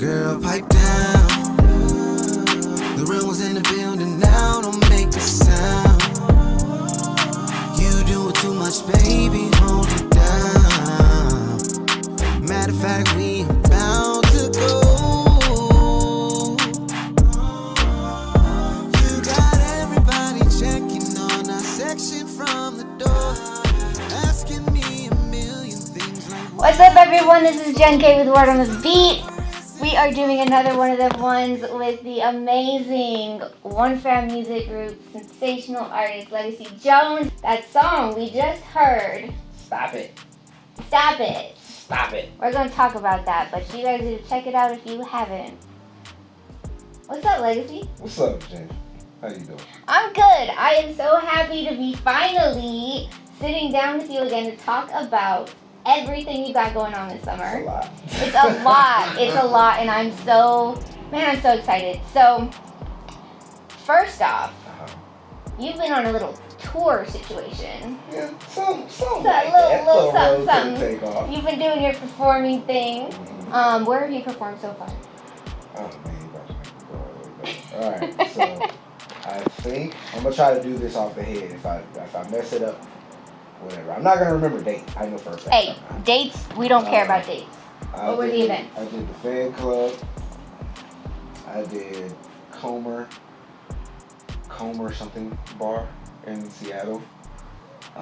Girl, pipe down. The real one's in the building now, don't make a sound. You doing too much, baby, hold it down. Matter of fact, we about to go. You got everybody checking on our section from the door, asking me a million things like, what's up, everyone? This is Jen K with Word on the Beat. We are doing another one of them ones with the amazing Famm Music Group, sensational artist Lega'C Jones. That song we just heard. Stop it. Stop it. Stop it. We're going to talk about that, but you guys need to check it out if you haven't. What's up, Lega'C? What's up, Jen? How you doing? I'm good. I am so happy to be finally sitting down with you again to talk about everything you got going on this summer. It's a lot. It's a lot. It's a lot, and I'm so excited. So, first off, you've been on a little tour situation. Yeah, something So, like a that. little road something. to Takeoff. You've been doing your performing thing. Where have you performed so far? Oh man, you about to make me go all the way back. All right, so I think I'm gonna try to do this off the head. If I mess it up, whatever. I'm not gonna remember date. I know for a fact. Hey, dates. We don't care about dates. What were the events? I did the Fan Club. I did Comer something bar in Seattle. I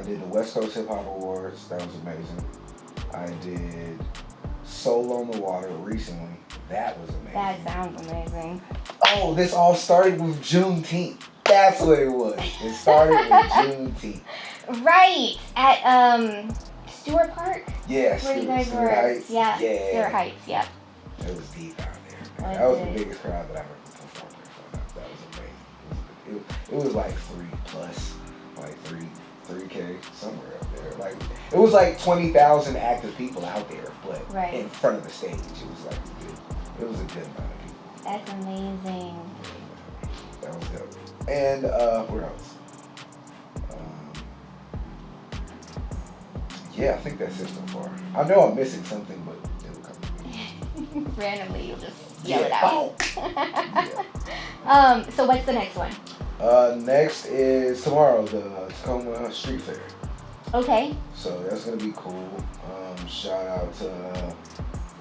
did the West Coast Hip Hop Awards. That was amazing. I did Soul on the Water recently. That was amazing. That sounds amazing. Oh, this all started with Juneteenth. That's what it was. It started with Juneteenth. Right at Stewart Park. Yeah, Where you guys Stewart were? Heights. Yeah. Yeah. Stewart Heights. Yeah. It was deep out there. Was That was it? the biggest crowd that I've ever performed in front of. That was amazing. It was like 3K, somewhere up there. Like it was like 20,000 active people out there, but Right. in front of the stage, it was like it was a good amount of people. That's amazing. That was dope. And where else? Yeah, I think that's it so far. I know I'm missing something, but it'll come to me. Randomly, you'll just yell it out. Oh. So what's the next one? Next is tomorrow, the Tacoma Street Fair. Okay. So that's gonna be cool. Shout out to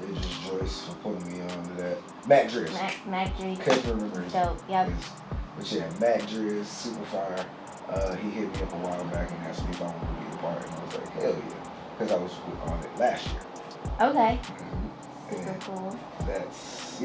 Idris Joyce for putting me on to that. Matt Driz. Matt Driz. Couldn't remember his Dope. Yep. But yeah, Matt Driz, super fire. He hit me up a while back and asked me if I wanted to be a part, and I was like, hell yeah, because I was on it last year. Okay. And Super cool. that's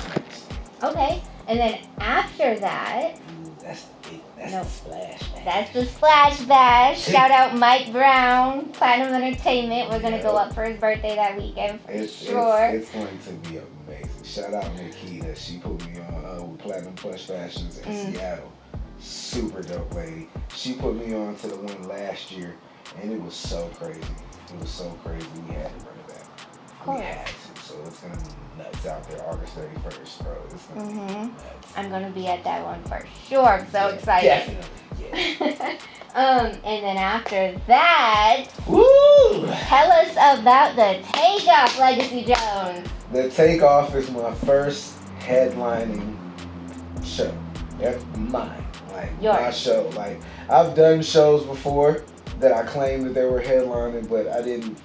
next. Okay. And then after that, That's the Nope. splash. that's the Splash Bash. Shout out Mike Brown, Platinum Entertainment. We're gonna go up for his birthday that weekend for sure. It's going to be amazing. Shout out Nikita. She put me on with Platinum Plush Fashions in Seattle. Super dope lady. She put me on to the one last year, and it was so crazy. It was so crazy. We had to run it back. Cool. We had to. So it's going to be nuts out there August 31st, bro. It's going to be nuts. I'm gonna be at that one for sure. I'm so excited. Definitely. Yeah. And then after that, Woo! tell us about the Takeoff, Lega'C Jones. The Takeoff is my first headlining show. That's mine. Like Yours. my show. Like I've done shows before that I claimed that they were headlining, but I didn't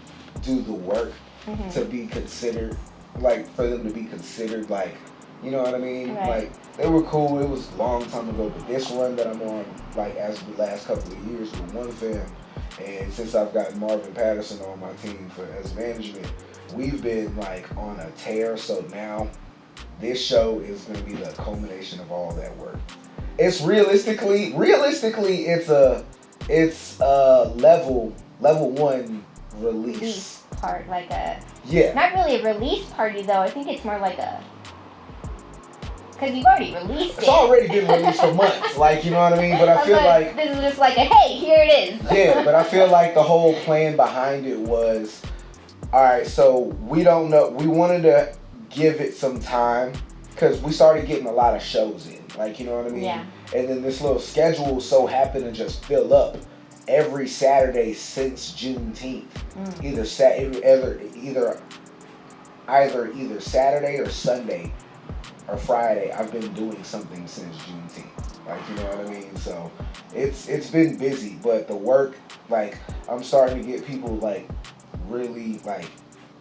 do the work to be considered, like for them to be considered, like, you know what I mean? Right. Like they were cool. It was a long time ago, but this run that I'm on, like as the last couple of years with Famm, and since I've gotten Marvin Patterson on my team as management, we've been like on a tear. So now this show is going to be the culmination of all that work. It's realistically, it's a level 1 release Part, like a, yeah. not really a release party though. I think it's more like a, because you've already released it. It's already been released for months, like, you know what I mean? But I feel like this is just like a, hey, here it is. yeah, but I feel like the whole plan behind it was, all right, so we don't know. We wanted to give it some time because we started getting a lot of shows in, like, you know what I mean? Yeah. And then this little schedule so happened to just fill up every Saturday since Juneteenth. Either either Saturday or Sunday or Friday, I've been doing something since Juneteenth. Like, you know what I mean? So it's been busy, but the work, like, I'm starting to get people like really like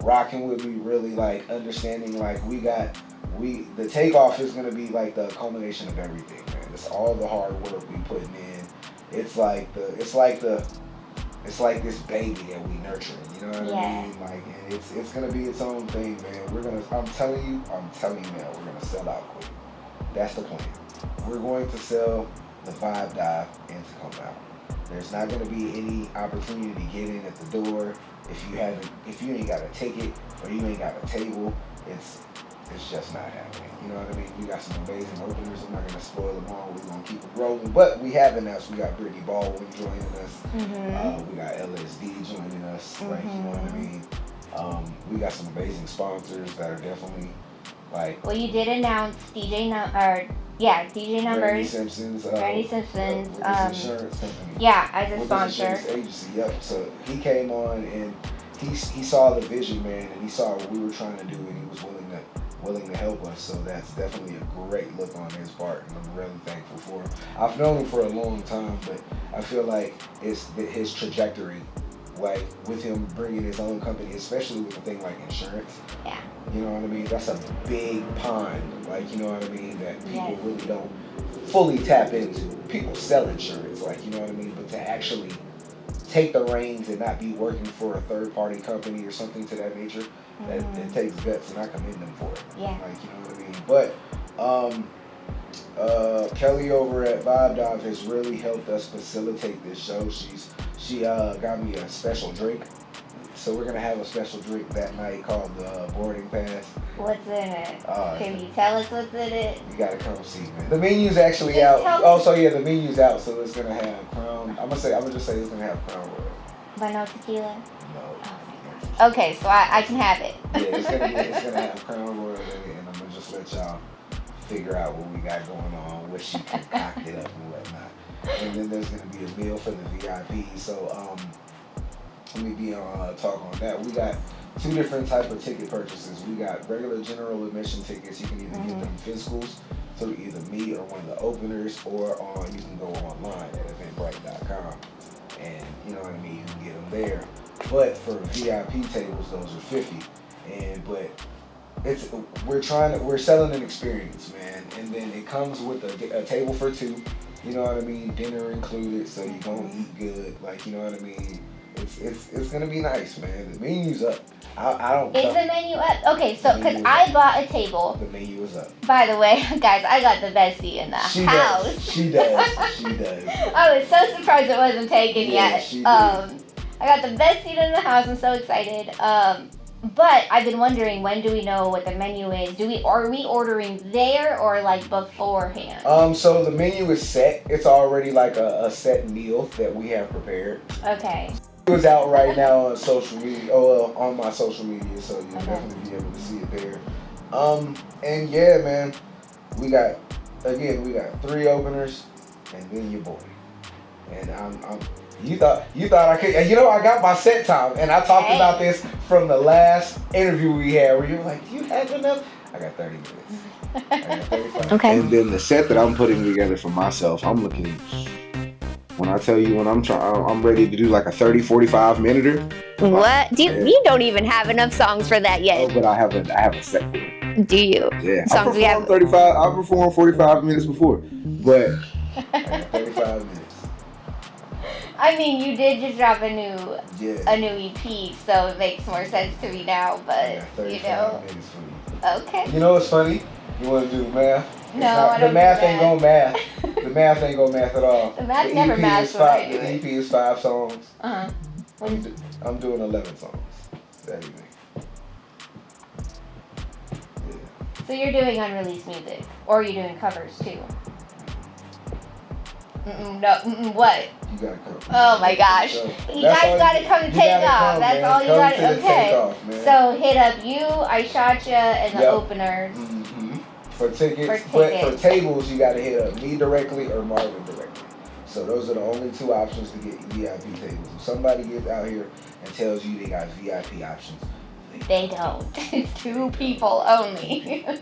rocking with me, really like understanding. Like, the Takeoff is gonna be like the culmination of everything, man. It's all the hard work we putting in. It's like this baby that we nurturing. You know what I mean? Like, and it's gonna be its own thing, man. I'm telling you, man, we're gonna sell out quick. That's the plan. We're going to sell the Vibe Dive and to come out. There's not gonna be any opportunity to get in at the door if you ain't got a ticket or you ain't got a table. It's just not happening. You know what I mean? We got some amazing openers. I'm not gonna spoil them all. We're gonna keep it rolling. But we have announced we got Brittany Baldwin joining us. We got LSD joining us. Like, you know what I mean? We got some amazing sponsors that are definitely like. Well, you did announce DJ Numbers. Randy Simpson's. With his insurance company. Yeah, as a with sponsor. His insurance agency. Yep. So he came on and he saw the vision, man, and he saw what we were trying to do, and he was willing to help us. So that's definitely a great look on his part, and I'm really thankful for him. I've known him for a long time, but I feel like it's his trajectory, like with him bringing his own company, especially with a thing like insurance. Yeah. You know what I mean? That's a big pond, like, you know what I mean, that people really don't fully tap into. People sell insurance, like, you know what I mean, but to actually take the reins and not be working for a third-party company or something to that nature, that it takes guts, and I commend them for it. Yeah. Like, you know what I mean? But Kelly over at Vibe Dive has really helped us facilitate this show. She got me a special drink. So we're gonna have a special drink that night called the boarding pass. What's in it? Can you tell us what's in it? You gotta come see, man. The menu's actually out. Oh, so yeah, the menu's out. So it's gonna have Crown. I'm gonna just say it's gonna have Crown Royal. But no tequila? No. Oh my gosh. Okay, so I can have it. Yeah, it's gonna have Crown Royal in it, and I'm gonna just let y'all figure out what we got going on, what she concocted up and whatnot. And then there's gonna be a meal for the VIP. So let me be on talk on that. We got two different type of ticket purchases. We got regular general admission tickets. You can either get them physicals through either me or one of the openers, or you can go online at eventbrite.com, and you know what I mean, you can get them there. But for VIP tables, those are $50. But we're selling an experience, man. And then it comes with a table for two. You know what I mean? Dinner included, so you gonna eat good. Like, you know what I mean? It's gonna be nice, man. The menu's up. I don't. Is the menu up? Okay, so because I bought a table. The menu is up. By the way, guys, I got the best seat in the house. She does. She does. I was so surprised it wasn't taken yet. She did. I got the best seat in the house. I'm so excited. But I've been wondering, when do we know what the menu is? Are we ordering there or like beforehand? So the menu is set. It's already like a set meal that we have prepared. Okay. It was out right now on social media. On my social media, so you'll definitely be able to see it there. And yeah, man, we got 3 openers, and then your boy. And you thought I could, I got my set time, and I talked about this from the last interview we had, where you were like, do you have enough? I got 30 minutes. I got 35. Okay. And then the set that I'm putting together for myself, I'm looking. When I tell you, when I'm ready to do like a 30-45 minute. What? You don't even have enough songs for that yet. Oh, but I have a set for it. Do you? Yeah. Songs I performed 45 minutes before, but I got 35 minutes. I mean, you did just drop a new EP, so it makes more sense to me now. But minutes for you. Okay. You know what's funny? You want to do the math? No, I don't. The math ain't gonna math. The math ain't gonna math at all. The math never maths when I do The it. EP is 5 songs. I'm doing 11 songs that evening. Yeah. So you're doing unreleased music, or you're doing covers too? What? You gotta come. Oh my gosh. You guys gotta come to Takeoff. That's all you gotta. Okay. So hit up you, Aishatcha, and the openers. For tickets, but for tables, you gotta hit up me directly or Marvin directly. So those are the only 2 options to get VIP tables. If somebody gets out here and tells you they got VIP options, They don't. It's 2 people only. You know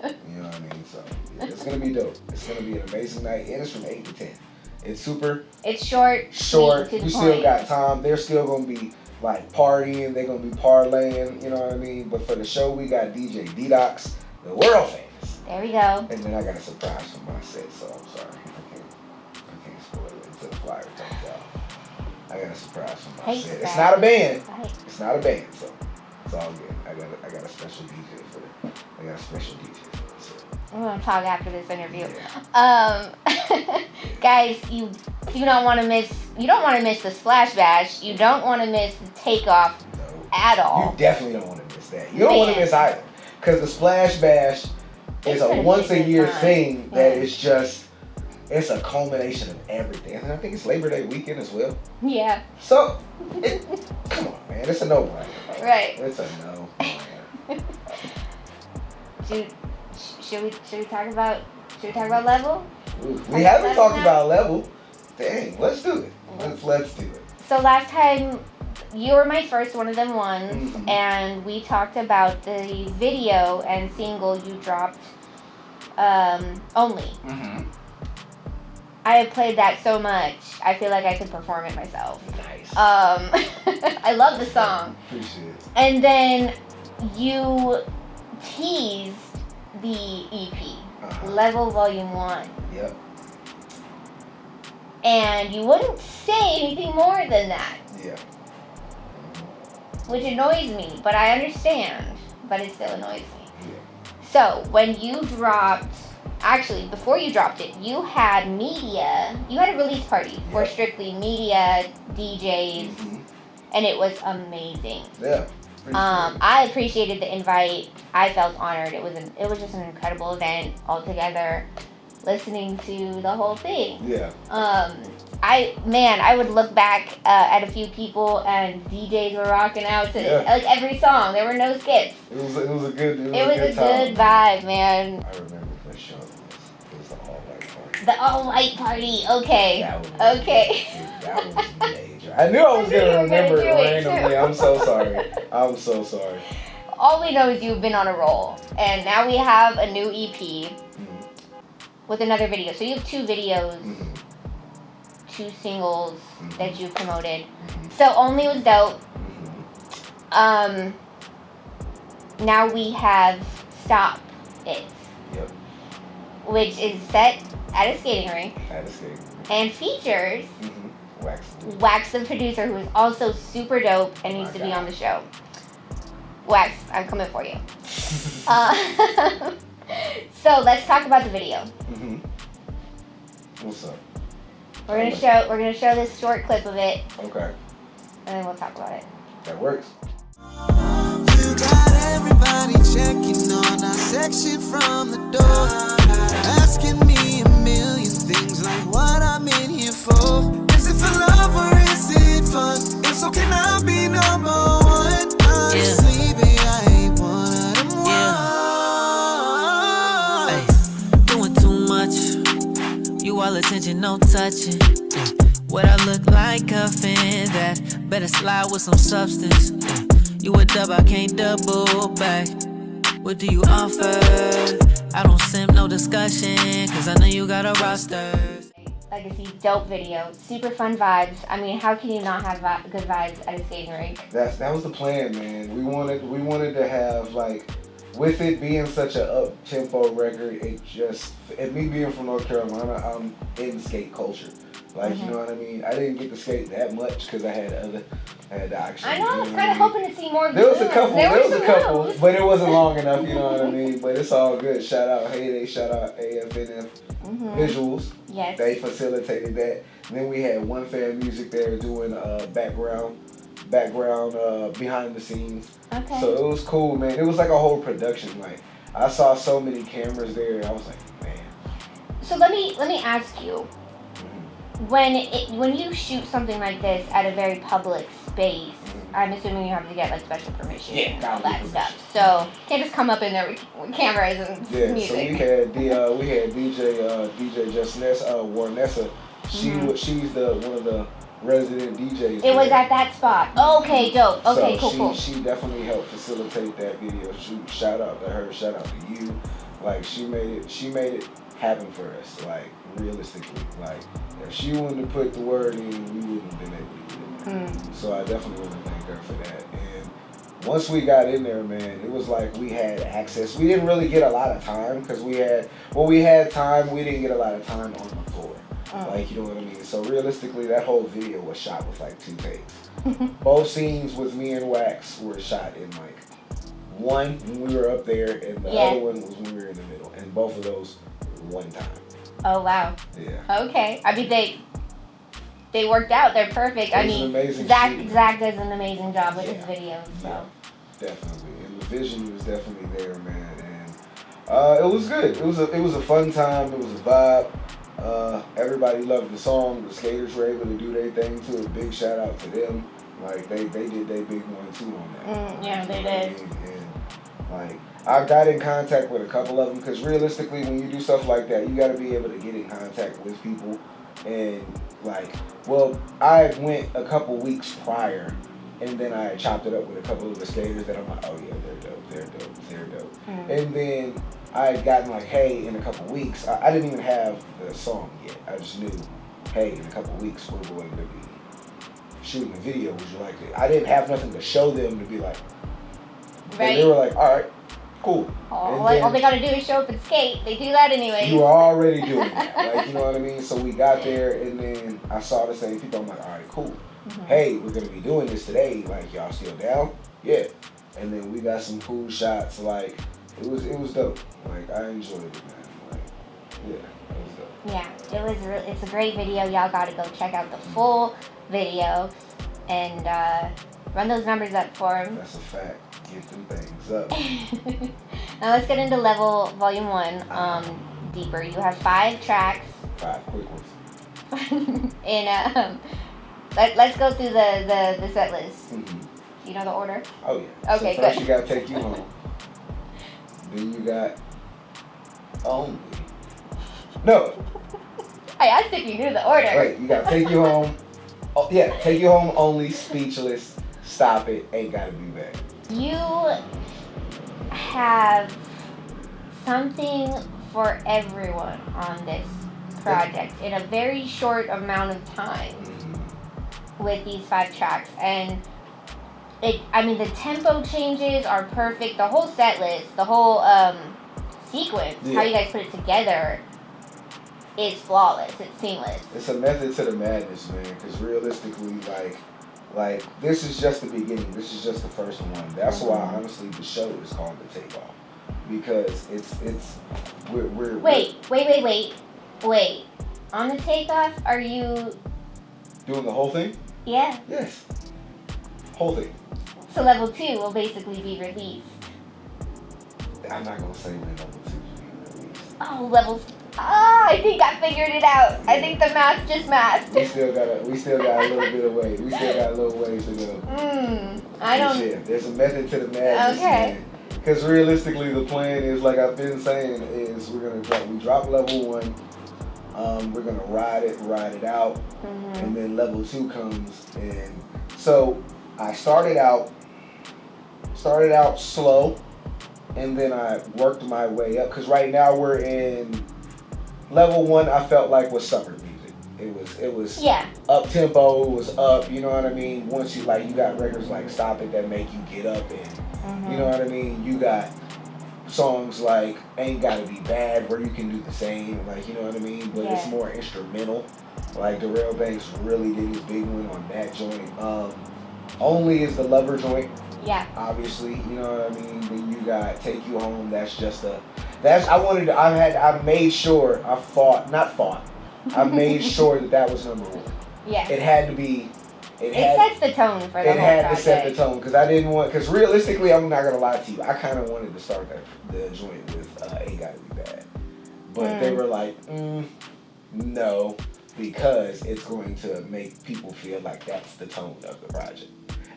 what I mean? So yeah, it's gonna be dope. It's gonna be an amazing night, and it's from 8 to 10. It's super. It's short. Short. To the We point. still got time. They're still gonna be like partying. They're gonna be parlaying. You know what I mean? But for the show, we got DJ D-Dox, the world famous. There we go. And then I got a surprise for my set, so I'm sorry. I can't spoil it until the flyer comes out. I got a surprise for my set. It's not a band. Right. It's not a band, so it's all good. I got a special DJ for it. I got a special DJ for it. So. We're gonna talk after this interview. Yeah. Guys, you don't want to miss. You don't want to miss the Splash Bash. You don't want to miss the Takeoff at all. You definitely don't want to miss that. You don't want to miss either, because the Splash Bash is a once a year thing that is just. It's a culmination of everything. And I think it's Labor Day weekend as well. Yeah. So, come on, man. It's a no-brainer. Right. It's a no-brainer. Should we talk about level? Ooh, we haven't talked about level. Dang, let's do it. Let's do it. So last time, you were my first one of them ones, and we talked about the video and single you dropped, Only. I have played that so much, I feel like I could perform it myself. Nice. I love the song. Appreciate it. And then you teased the EP, Level Volume 1. Yep. And you wouldn't say anything more than that. Yeah. Which annoys me, but I understand. But it still annoys me. Yeah. So, when you dropped... Actually, before you dropped it, you had a release party for strictly media, DJs, and it was amazing. Yeah. I appreciated the invite. I felt honored. It was just an incredible event altogether. Listening to the whole thing. Yeah. I would look back at a few people and DJs were rocking out to like every song. There were no skips. It was a good vibe, man. I remember for sure. It was the all-white party. The all-white party. Okay. That was major. I knew I was gonna remember it randomly. I'm so sorry. All we know is you've been on a roll, and now we have a new EP with another video. So you have 2 videos, 2 singles that you promoted. So Only was dope. Now we have Stop It, which is set at a skating rink. And features Wax the producer, who is also super dope and needs to be on the show. Wax, I'm coming for you. So let's talk about the video. What's up? We're gonna show this short clip of it. Okay. And then we'll talk about it. That works. You got everybody checking on our section from the door, asking me a million things like what I'm in here for. Is it for love or is it fun? If so, can I be number one? Honestly, baby, I ain't one of them. Doing too much. You all attention, no touching. What I look like, cuffing that. Better slide with some substance. You a dub, I can't double back. What do you offer? I don't simp, no discussion, cause I know you got a roster. Legacy, dope video, super fun vibes. I mean, how can you not have good vibes at a skating rink? That was the plan, man. We wanted to have, like, with it being such a up-tempo record, and me being from North Carolina, I'm in skate culture. Like, you know what I mean? I didn't get to skate that much because I had to actually. I know, I was kind of hoping to see more. There was a couple, but it wasn't long enough, you know what I mean? But it's all good. Shout out Heyday, shout out AFNF Visuals. Yes. They facilitated that. And then we had One Famm Music there doing background behind the scenes. Okay. So it was cool, man. It was like a whole production. Like, I saw so many cameras there. I was like, man. So let me ask you. When you shoot something like this at a very public space, I'm assuming you have to get like special permission and all that stuff. So you can't just come up in there with cameras and music. So we had DJ Justness, Warnessa. She's one resident DJs. It was at that spot. Okay, dope. Okay, so cool. She definitely helped facilitate that video shoot. Shout out to her. Shout out to you. Like she made it happen for us. Like realistically, like if she wouldn't have put the word in, we wouldn't have been able to get in there. So I definitely want to thank her for that. And once we got in there, man, it was like we had access. We didn't really get a lot of time because we had time. We didn't get a lot of time on the floor. Like, you know what I mean? So realistically, that whole video was shot with like 2 takes. Both scenes with me and Wax were shot in like one when we were up there, and the other one was when we were in the middle. And both of those one time. Oh wow. Yeah. Okay. I mean they worked out. They're perfect. I mean, Zach does an amazing job with his videos. So. Yeah, definitely. And the vision was definitely there, man. And it was good. It was a fun time. It was a vibe. Everybody loved the song. The skaters were able to do their thing too. A big shout out to them. Like they did their big one too on that. Yeah, they did. And like I got in contact with a couple of them because realistically, when you do stuff like that, you got to be able to get in contact with people. And like, well, I went a couple weeks prior, and then I chopped it up with a couple of the skaters that I'm like, oh yeah, they're dope. And then I had gotten like, hey, in a couple weeks, I didn't even have the song yet. I just knew, hey, in a couple weeks we're going to be shooting a video. Would you like it? I didn't have nothing to show them to be like, right. And they were like, all right, cool. All they gotta do is show up and skate. They do that anyway. You were already doing that, like, you know what I mean? So we got there, and then I saw the same people. I'm like, all right, cool. Hey, we're gonna be doing this today. Like, y'all still down? Yeah. And then we got some cool shots. Like, it was dope. Like, I enjoyed it, man. Like, yeah, it was dope. Yeah, it's a great video. Y'all gotta go check out the full video and run those numbers up for him. That's a fact. Get them things up. Now let's get into level volume 1 deeper. You have 5 tracks. 5 quick ones. And let's go through the set list. Do you know the order? Oh yeah. Okay, so first good. you gotta Take You Home. Then you got Only. No. I asked if you knew the order. Wait, you got Take You Home. Oh yeah, Take You Home, Only, Speechless, Stop It, Ain't Gotta Be Bad. You have something for everyone on this project in a very short amount of time with these 5 tracks. And the tempo changes are perfect. The whole set list, the whole sequence, how you guys put it together is flawless. It's seamless. It's a method to the madness, man, because realistically, like this is just the beginning. This is just the first one. That's why, honestly, the show is called The Takeoff, because we're Wait. On The Takeoff, are you doing the whole thing? Yeah. Yes. Whole thing. So level 2 will basically be released. I'm not gonna say when level 2 will be released. Oh, I think I figured it out. I think the math just mathed. We still got a little bit of way. We still got a little ways to go. I don't. Yeah, there's a method to the madness. Okay. Because realistically, the plan is, like I've been saying, is we drop level 1. We're gonna ride it out, and then level 2 comes. And so I started out slow, and then I worked my way up. Because right now we're in level 1. I felt like was summer music. It was up tempo. It was up. You know what I mean? Once you got records like Stop It that make you get up, and you know what I mean. You got songs like Ain't Gotta Be Bad where you can do the same. Like, you know what I mean. But it's more instrumental. Like Dar'rell Banks really did his big one on that joint. Only is the Lover joint. Yeah. Obviously, you know what I mean. Then you got Take You Home. I made sure I made sure that was number 1. Yeah. It had to be. It sets the tone for the whole project. It had to set the tone because realistically, I'm not gonna lie to you. I kind of wanted to start the joint with Ain't Gotta Be Bad, but they were like, no, because it's going to make people feel like that's the tone of the project.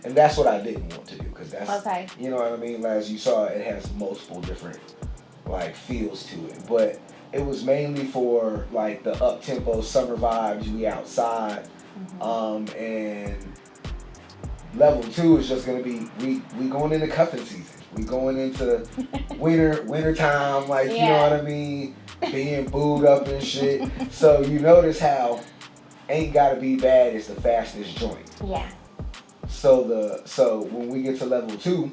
And that's what I didn't want to do, because that's, you know what I mean? As you saw, it has multiple different, feels to it. But it was mainly for, the up-tempo summer vibes, we outside, And level 2 is just gonna be we going into cuffing season. We going into winter time, like you know what I mean, being booed up and shit. So you notice how Ain't Gotta Be Bad is the fastest joint. Yeah. So when we get to level 2,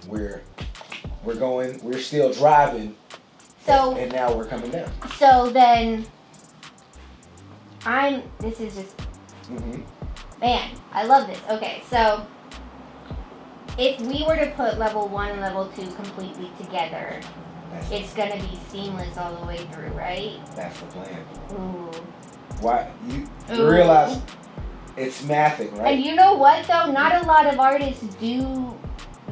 we're still driving. So and now we're coming down. So then this is just man, I love this. Okay, so if we were to put level 1 and level 2 completely together, it's gonna be seamless all the way through, right? That's the plan. Ooh. Why you realize it's mathing, right? And you know what though? Not a lot of artists do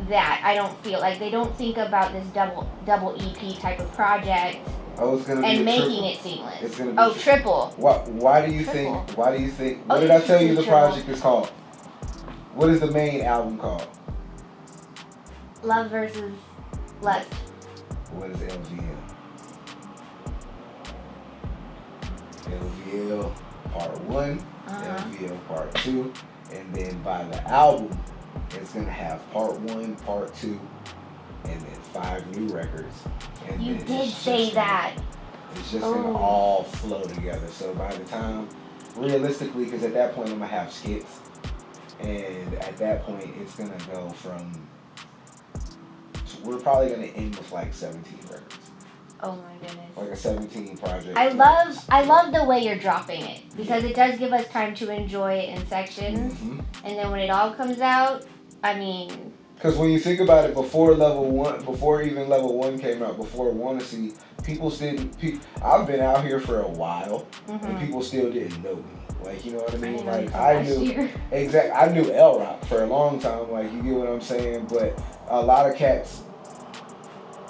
that. I don't feel like they don't think about this double EP type of project It's gonna be making triple. it seamless. It's gonna be triple. Why do you Triple. think? Why do you think? Oh, What did you I tell you said the triple. project is called? What is the main album called? Love versus Lust. What is LVL? LVL Part 1, LVL Part 2, and then by the album, it's gonna have Part 1, Part 2, and then 5 new records. And You then did say that. It's just gonna all flow together. So by the time, realistically, because at that point I'm gonna have skits, and at that point it's gonna go from. So we're probably gonna end with like 17 records. Oh my goodness. Like a 17 project. I love the way you're dropping it because it does give us time to enjoy it in sections, and then when it all comes out, I mean. Because when you think about it, before even level 1 came out, before Wannasie, people still. I've been out here for a while, and people still didn't know me. Like, you know what I mean? I knew L Rock for a long time. Like, you get what I'm saying? But a lot of cats.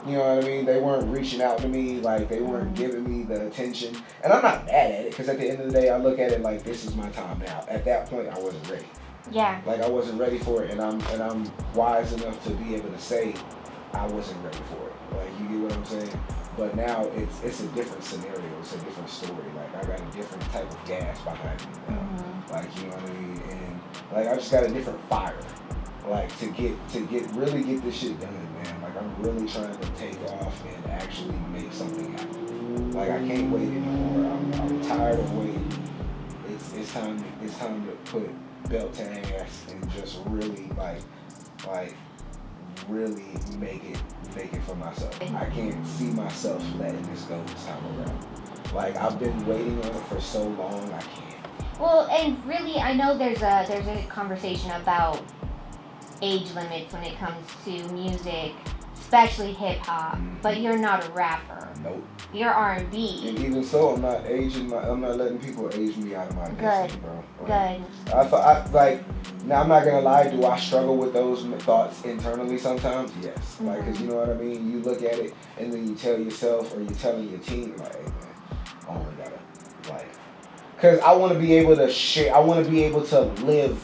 You know what I mean? They weren't reaching out to me, like they weren't giving me the attention. And I'm not mad at it, because at the end of the day, I look at it like this is my time now. At that point, I wasn't ready. Yeah. Like I wasn't ready for it, and I'm wise enough to be able to say I wasn't ready for it. Like, you get what I'm saying? But now it's a different scenario. It's a different story. Like, I got a different type of gas behind me now. Like, you know what I mean? And like I just got a different fire. Like to really get this shit done, man. Like, I'm really trying to take off and actually make something happen. Like, I can't wait anymore. I'm tired of waiting. It's time to put belt to ass and just really like really make it for myself. I can't see myself letting this go this time around. Like, I've been waiting on it for so long, I can't. Well, and really, I know there's a conversation about age limits when it comes to music, especially hip hop. But you're not a rapper. Nope. You're R&B. And even so, I'm not letting people age me out of my destiny, bro. Like, Good. Now I'm not gonna lie, do I struggle with those thoughts internally sometimes? Yes. Like, cause you know what I mean? You look at it and then you tell yourself, or you're telling your team, like, hey man, I only gotta, like, cause I wanna be able to share, I wanna be able to live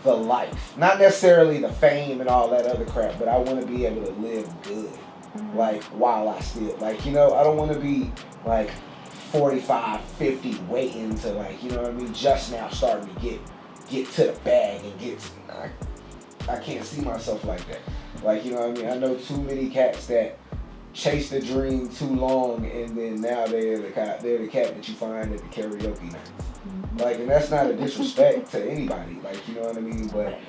the life. Not necessarily the fame and all that other crap, but I wanna be able to live good. Like, while I still, like, you know, I don't wanna be like 45, 50 waiting to, like, you know what I mean, just now starting to get to the bag and get to, I can't see myself like that. Like, you know what I mean? I know too many cats that chase the dream too long, and then now they're the cat that you find at the karaoke nights. Like, and that's not a disrespect to anybody. Like, you know what I mean? But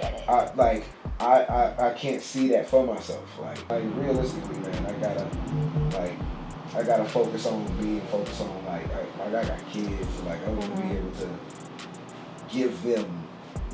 I can't see that for myself. Like realistically, man, I gotta focus on like I got kids. Like, I want to be able to give them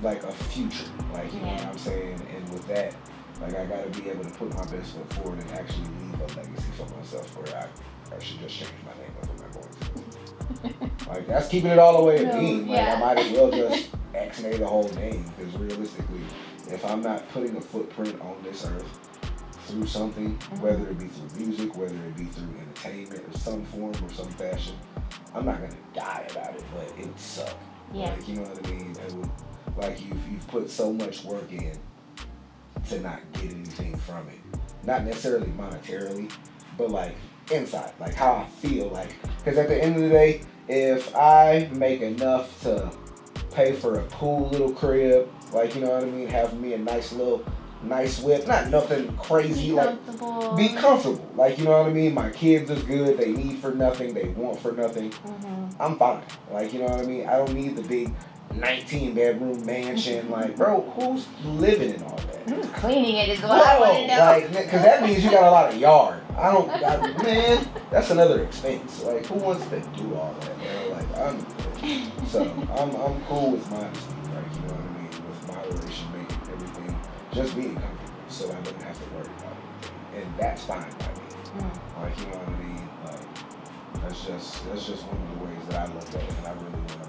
like a future. Like, you know what I'm saying? And with that, like, I gotta be able to put my best foot forward and actually leave a legacy for myself, where I should just change my name if I'm not going to. Like, that's keeping it all the way a team. Like, I might as well just X-nay the whole name, because realistically, if I'm not putting a footprint on this earth through something, whether it be through music, whether it be through entertainment or some form or some fashion, I'm not gonna die about it, but it would suck. Yeah. Like, you know what I mean? It would, like, you've put so much work in to not get anything from it. Not necessarily monetarily, but like inside, like how I feel. Like, because at the end of the day, if I make enough to pay for a cool little crib, like, you know what I mean? Have me a nice whip, not nothing crazy, be comfortable, like, you know what I mean? My kids is good, they need for nothing, they want for nothing. I'm fine, like, you know what I mean? I don't need the big 19-bedroom mansion, like, bro, who's living in all that? Who's cleaning it is what I want to know. Like, because that means you got a lot of yard. Man, that's another expense. Like, who wants to do all that, man? Like, I'm good. So, I'm cool with modesty, like, you know what I mean? With moderation, making everything, just being comfortable, so I don't have to worry about it. And that's fine by me. Like, you know what I mean? Like, that's just one of the ways that I look at it, and I really want to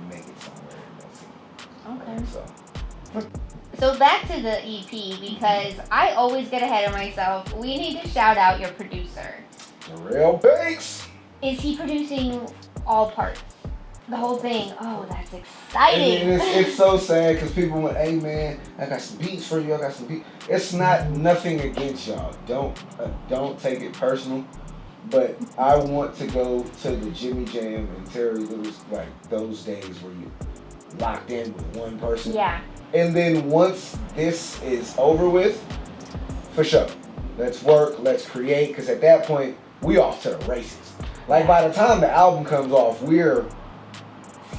make it somewhere in that scene. Okay. So. So back to the EP, because I always get ahead of myself. We need to shout out your producer. Dar'rell Banks. Is he producing all parts? The whole thing? Oh, that's exciting. And it's so sad because people went, hey man, I got some beats for you, I got some beats. It's not nothing against y'all. Don't take it personal. But I want to go to the Jimmy Jam and Terry Lewis, like those days where you locked in with one person. Yeah. And then once this is over with, for sure, let's work, let's create, because at that point, we off to the races. Like, by the time the album comes off, we're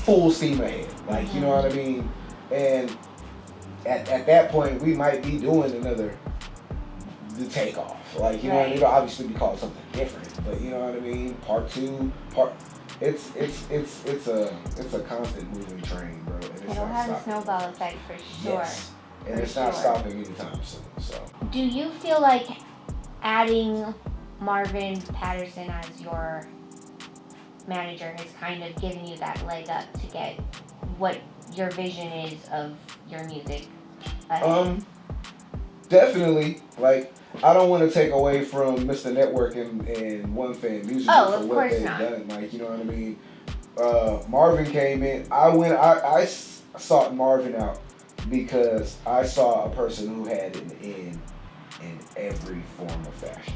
full steam ahead. Like, you know what I mean? And at that point, we might be doing the Takeoff. Like, you know what I mean? It'll obviously be called something different, but you know what I mean? Part 2, it's a constant moving train, bro. And it's It'll have a snowball effect for sure. Yes. And it's not stopping anytime soon. So. Do you feel like adding Marvin Patterson as your manager has kind of given you that leg up to get what your vision is of your music ahead? Definitely. Like, I don't want to take away from Mr. Network and One Famm Music for what they've done. Like, you know what I mean? Marvin came in. I sought Marvin out because I saw a person who had an in every form of fashion.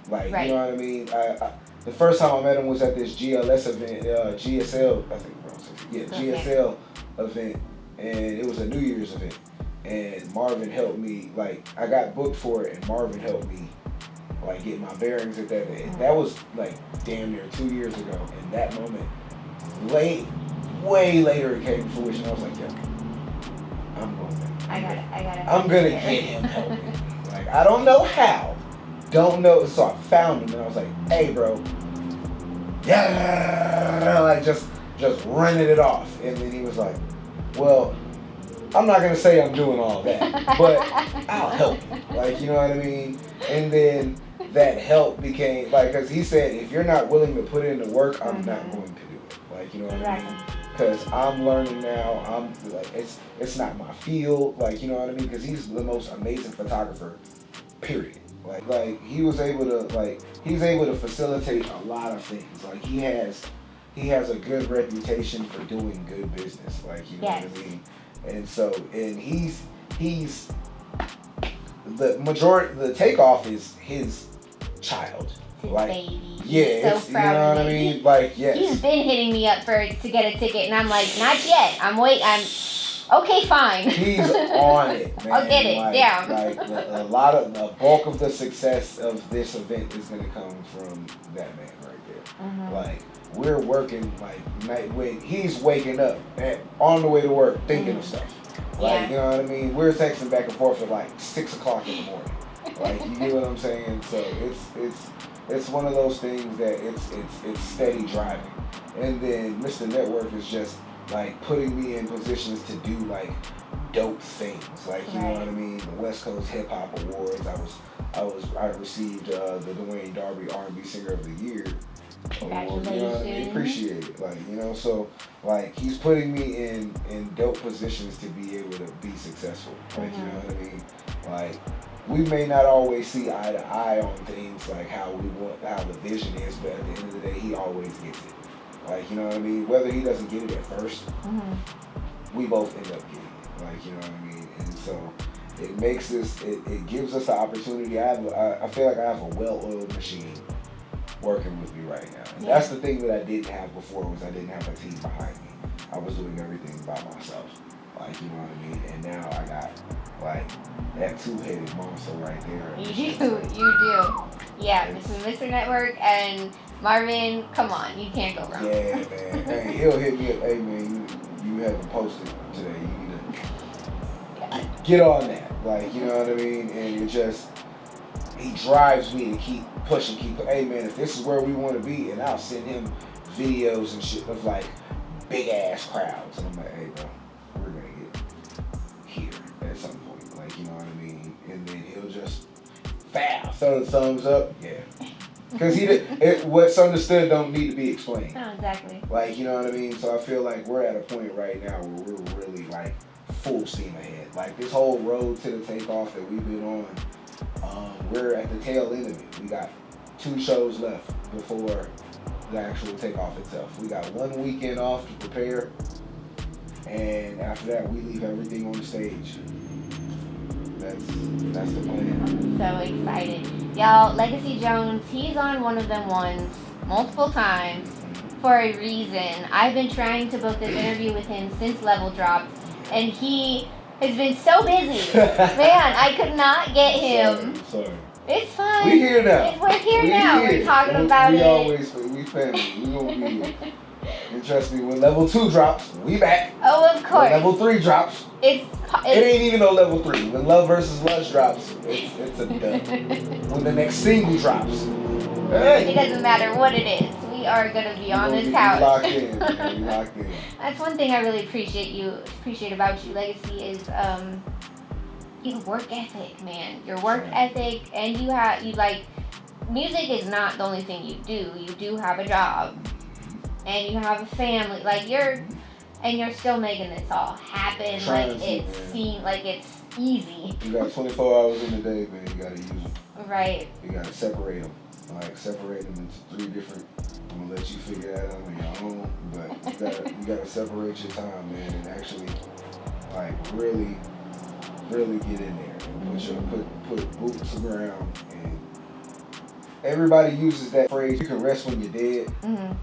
Like, you know what I mean? The first time I met him was at this GLS event, GSL, I think GSL event, and it was a New Year's event. And Marvin helped me, like, I got booked for it, and Marvin helped me, like, get my bearings at that day. That was, like, damn near 2 years ago. And that moment, way later it came to fruition. I was like, yo, I'm going back. I'm going to get him helping me. Like, I don't know how. Don't know. So I found him, and I was like, hey, bro. Yeah, like, just running it off. And then he was like, well, I'm not going to say I'm doing all that, but I'll help you. Like, you know what I mean? And then that help became, like, because he said, if you're not willing to put in the work, I'm not going to do it. Like, you know what I mean? Because I'm learning now. I'm, like, it's not my field. Like, you know what I mean? Because he's the most amazing photographer, period. Like he was able to, he's able to facilitate a lot of things. Like, he has a good reputation for doing good business. Like, you know what I mean? And so, and he's the majority, the Takeoff is his child. His like, baby. Yeah, He's so proud you know of what I it. mean? Like, yes. He's been hitting me up to get a ticket, and I'm like, not yet. I'm okay, fine. He's on it, man. I'll get it, Like, the bulk of the success of this event is gonna come from that man right there. Like, we're working, when he's waking up on the way to work thinking of stuff. Like, you know what I mean? We're texting back and forth at 6 o'clock in the morning. Like, you get what I'm saying? So it's one of those things that it's steady driving. And then Mr. Network is just putting me in positions to do dope things. Like, you know what I mean? The West Coast Hip Hop Awards. I received the Dwayne Darby R&B Singer of the Year. Congratulations. You know what I mean? Appreciate it. So he's putting me in dope positions to be able to be successful. Like, you know what I mean? We may not always see eye to eye on things how the vision is, but at the end of the day, he always gets it. Like, you know what I mean? Whether he doesn't get it at first, we both end up getting it. Like, you know what I mean? And so it makes us, it gives us the opportunity. I feel like I have a well-oiled machine working with me right now. And that's the thing that I didn't have before, was I didn't have a team behind me. I was doing everything by myself. Like, you know what I mean? And now I got like that two-headed monster right there. You do. Yeah, between Mr. Network and Marvin, come on, you can't go wrong. Yeah, man. Hey, he'll hit me up. Hey, man, you haven't posted today. You need to get on that. Like, you know what I mean? And it just, he drives me to keep pushing, hey, man, if this is where we want to be, and I'll send him videos and shit of like big ass crowds. And I'm like, hey, bro, we're going to get here at some point. Like, you know what I mean? And then he'll just, throw the thumbs up. Yeah. Because what's understood don't need to be explained. Oh, exactly. Like, you know what I mean? So I feel like we're at a point right now where we're really like full steam ahead. Like this whole road to the Takeoff that we've been on, we're at the tail end of it. We got 2 shows left before the actual Takeoff itself. We got 1 weekend off to prepare, and after that we leave everything on the stage. That's the plan. I'm so excited. Y'all, Lega'C Jones, he's on one of them ones multiple times for a reason. I've been trying to book this interview with him since Level dropped, and he has been so busy. Man, I could not get him. Sorry. It's fine. We're here now. We're here now. We're talking about it. We family. We gonna be here. And trust me, when Level 2 drops, we back. Oh, of course. When Level 3 drops, it ain't even no Level 3. When Love vs. Lust drops, it's a dub. When the next single drops, hey. It doesn't matter what it is. We are gonna be on this couch. Locked in, man. We locked in. That's one thing I really appreciate about you, Lega'C, is your work ethic, man. Your work ethic, and you like music is not the only thing you do. You do have a job, and you have a family. Like you're still making this all happen. Like it's easy. You got 24 hours in the day, man. You gotta use them. Right. You gotta separate them. Like separate them into 3 different. I'm gonna let you figure that out on your own, but you gotta separate your time, man, and actually like really get in there and put boots on the ground. And everybody uses that phrase, you can rest when you're dead. Mm-hmm.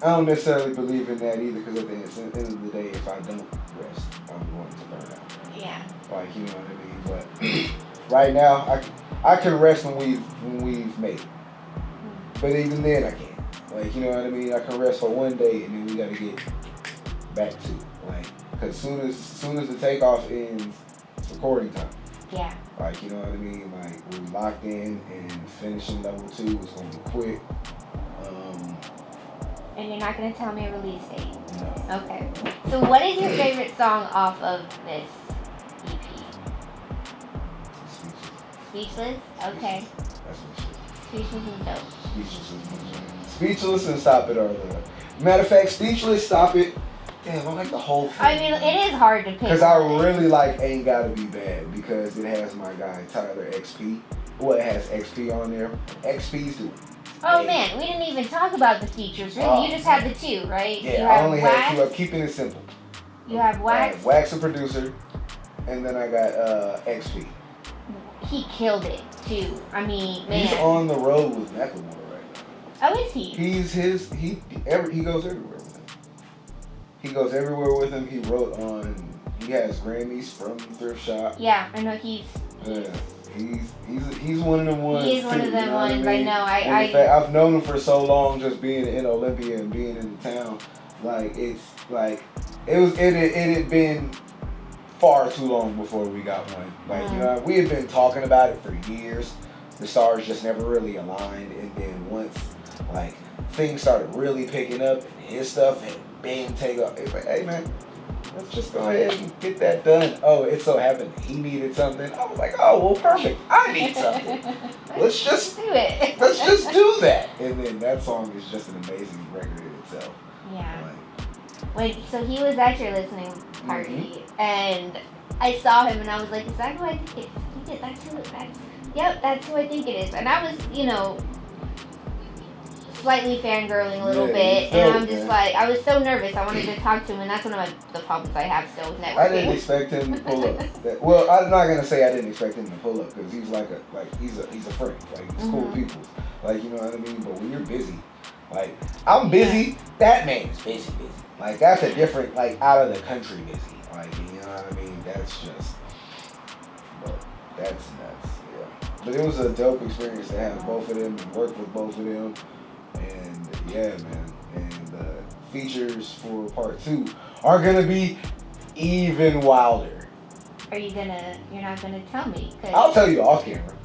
I don't necessarily believe in that either, because at the end of the day, if I don't rest, I'm going to burn out. Yeah. Like, you know what I mean? But right now, I can rest when we've made it. But even then, I can't. Like, you know what I mean? I can rest for 1 day, and then we got to get back to it. Like, because soon as the Takeoff ends, it's recording time. Yeah. Like, you know what I mean? Like, we're locked in, and finishing Level 2 is going to be quick. And you're not going to tell me a release date? No. Okay. So what is your favorite song off of this EP? Speechless? Okay. That's what shit. Speechless is dope. Speechless and Stop It are the... Matter of fact, Speechless, Stop It, damn, I like the whole thing. I mean, it is hard to pick. Because I really like Ain't Gotta Be Bad, because it has my guy Tyler XP. Well, it has XP on there. XP's doing. Oh man, we didn't even talk about the features. Really, you just had the 2, right? Yeah, you I have only Wax, had 2. I'm keeping it simple. You have Wax. Wax, a producer, and then I got XP. He killed it too. I mean, man. He's on the road with Macklemore right now. Oh, is he? He goes everywhere with him. He goes everywhere with him. He has Grammys from Thrift Shop. Yeah, I know he's. Yeah. He's one of them ones. He is one of them ones. I know. In fact, I've known him for so long, just being in Olympia and being in the town. Like it had been far too long before we got one. Like you know, we had been talking about it for years. The stars just never really aligned, and then once like things started really picking up, and his stuff had been taken up. It's like, hey man, let's just go ahead and get that done. Oh, it so happened he needed something. I was like, oh, well, perfect. I need something. Let's just do it. Let's just do that. And then that song is just an amazing record in itself. Yeah. So he was at your listening party, and I saw him, and I was like, is that who I think it is? That's who I think it is. And I was, slightly fangirling a little bit, and I'm just like, I was so nervous. I wanted to talk to him, and that's one of the problems I have still with networking. I didn't expect him to pull up. Well, I'm not gonna say I didn't expect him to pull up, because he's he's a friend, like he's cool people, like you know what I mean. But when you're busy, Like, I'm busy. That man is busy. Like, that's a different, like, out of the country busy. Like, you know what I mean? That's just, but that's nuts, yeah. But it was a dope experience to have both of them and work with both of them. And yeah, man. And the features for part 2 are gonna be even wilder. You're not gonna tell me? I'll tell you off camera.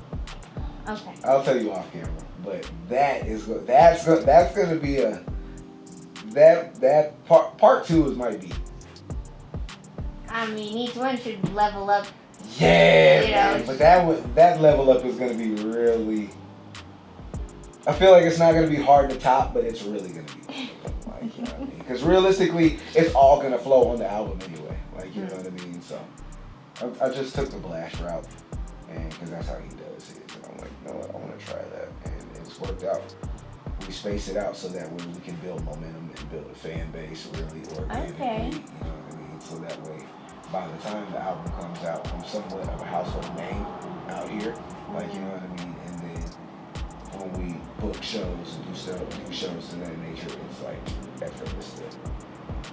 Okay. I'll tell you off camera. But that's gonna be that part 2 might be. I mean, each one should level up. Yeah, man. But that level up is gonna be really. I feel like it's not gonna be hard to top, but it's really gonna be. Like, you know what I mean? Because realistically, it's all gonna flow on the album anyway. Like, you know what I mean? So I just took the blast route, and because that's how he does it. And I'm like, you know what? I want to try that, and it's worked out. We space it out so that way we can build momentum and build a fan base really organically. Okay. You know what I mean? So that way, by the time the album comes out, I'm somewhat of a household name out here. Like, you know what I mean? And then when we book shows and do shows of that nature, it's like effortless to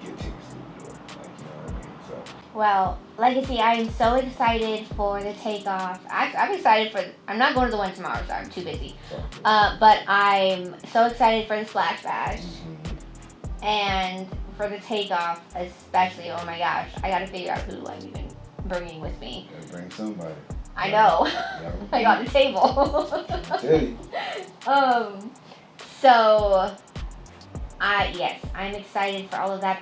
get tickets through the door. Like, you know what I mean? So. Well, Legacy, I am so excited for the Takeoff. I'm excited for. I'm not going to the one tomorrow, so I'm too busy. But I'm so excited for the Splash Bash and for the Takeoff, especially. Oh my gosh, I got to figure out who I'm even bringing with me. Gotta bring somebody. I know. Yeah. I got the table. I tell you. So, yes, I'm excited for all of that.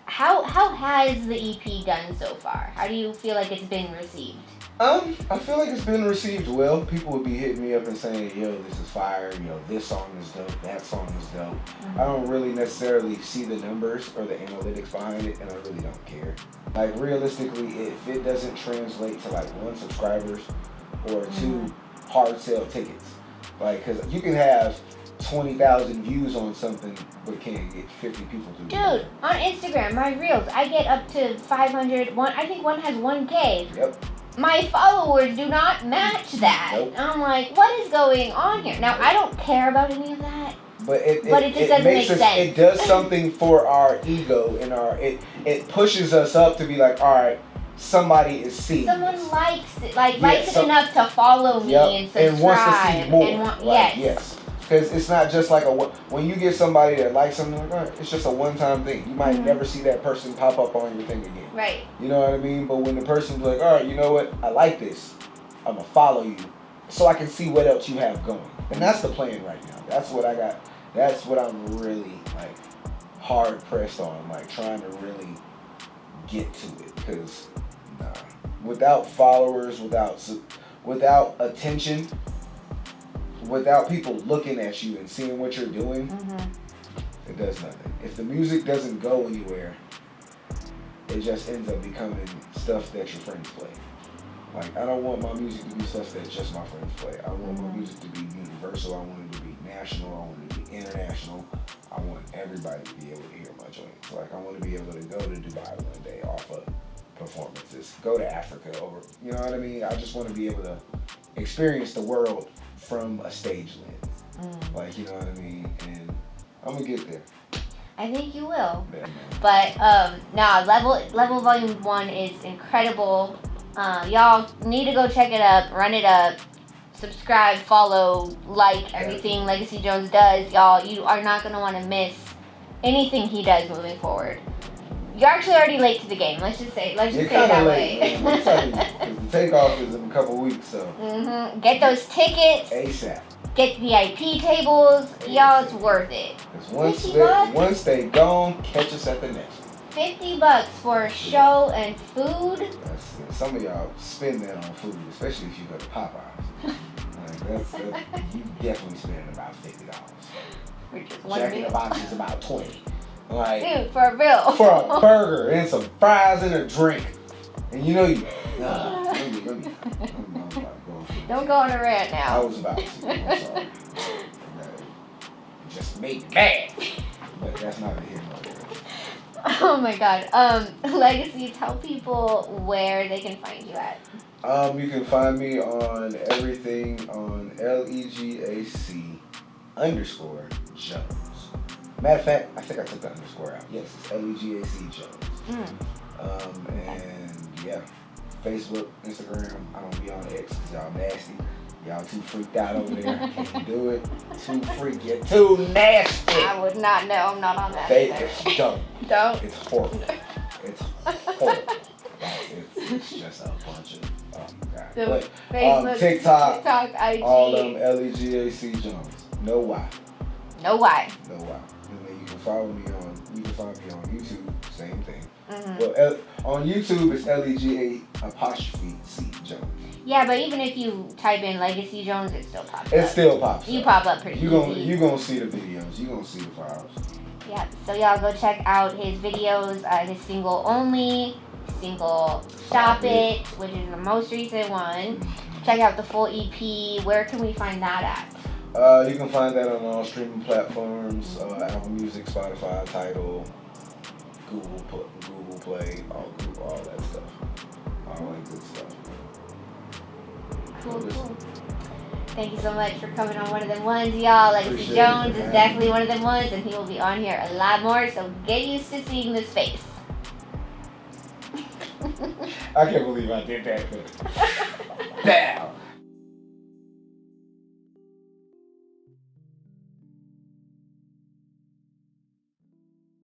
How has the EP done so far? How do you feel like it's been received? I feel like it's been received well. People would be hitting me up and saying, yo, this is fire, yo, this song is dope, that song is dope. I don't really necessarily see the numbers or the analytics behind it, and I really don't care. Like, realistically, if it doesn't translate to like 1 subscribers or 2 hard sale tickets, like, because you can have 20,000 views on something, but can't get 50 people through. Dude, on Instagram, my reels, I get up to 500. I think one has 1K. Yep. My followers do not match that. Nope. I'm like, what is going on here? Now, I don't care about any of that. But it just doesn't make sense. It does something for our ego and it pushes us up to be like, all right, somebody is seeing Someone this. likes it, likes it enough to follow me and subscribe. And wants to see more. Yes. Yes. Because it's not just like when you get somebody that likes something, like, all right, it's just a one-time thing. You might never see that person pop up on your thing again. Right. You know what I mean? But when the person's like, all right, you know what? I like this. I'm going to follow you so I can see what else you have going. And that's the plan right now. That's what I got. That's what I'm really, like, hard pressed on. Like, trying to really get to it. Because, without followers, without attention, without people looking at you and seeing what you're doing, it does nothing. If the music doesn't go anywhere, it just ends up becoming stuff that your friends play. Like, I don't want my music to be stuff that just my friends play. I want my music to be universal. I want it to be national. I want it to be international. I want everybody to be able to hear my joints. Like, I want to be able to go to Dubai one day off of performances, go to Africa over, you know what I mean? I just want to be able to experience the world from a stage lens. Like, you know what I mean? And I'm gonna get there. I think you will. Yeah, but Level Volume 1 is incredible. Y'all need to go check it up, run it up, subscribe, follow, like everything Lega'C Jones does. Y'all, you are not gonna want to miss anything he does moving forward. You're actually already late to the game. Let's just say it that way. The Takeoff is in a couple weeks, so. Get those tickets. ASAP. Get VIP tables. Y'all, it's worth it. Because once they gone, catch us at the next one. $50 for a show and food. Some of y'all spend that on food, especially if you go to Popeyes. Like you definitely spend about $50. Jack in the Box is about $20. Like, dude, for a bill. For a burger and some fries and a drink. And you know you. Don't go on a rant now. I was about to. I'm sorry. It just made me mad. But that's not a here nor there. Oh my god. Legacy, tell people where they can find you at. You can find me on everything on LEGAC Jones. Matter of fact, I think I took the underscore out. Yes, it's Lega'C Jones. And yeah, Facebook, Instagram. I don't be on X because y'all nasty. Y'all too freaked out over there. Can't do it. Too freak. You're too nasty. I would not know. I'm not on that. Don't. Don't. It's horrible. It's horrible. It's just a bunch of, oh my God. So But Facebook, TikTok, IG. all them Lega'C Jones. Know why. No why. Know why. And then you can find me on YouTube, same thing. Mm-hmm. Well, on YouTube it's LEGA apostrophe C Jones. Yeah, but even if you type in Lega'C Jones, it still pops up. It still pops up. You pop up pretty easy. You gonna see the videos. You gonna see the files. Yeah, so y'all go check out his videos, his single Only, single Stop It, which is the most recent one. Check out the full EP. Where can we find that at? You can find that on all streaming platforms, Apple Music, Spotify, Tidal, Google Play, all that stuff. All that good stuff. Cool. Thank you so much for coming on One of Them Ones, y'all. Lega'C Jones is definitely one of them ones, and he will be on here a lot more, so get used to seeing this face. I can't believe I did that. Damn.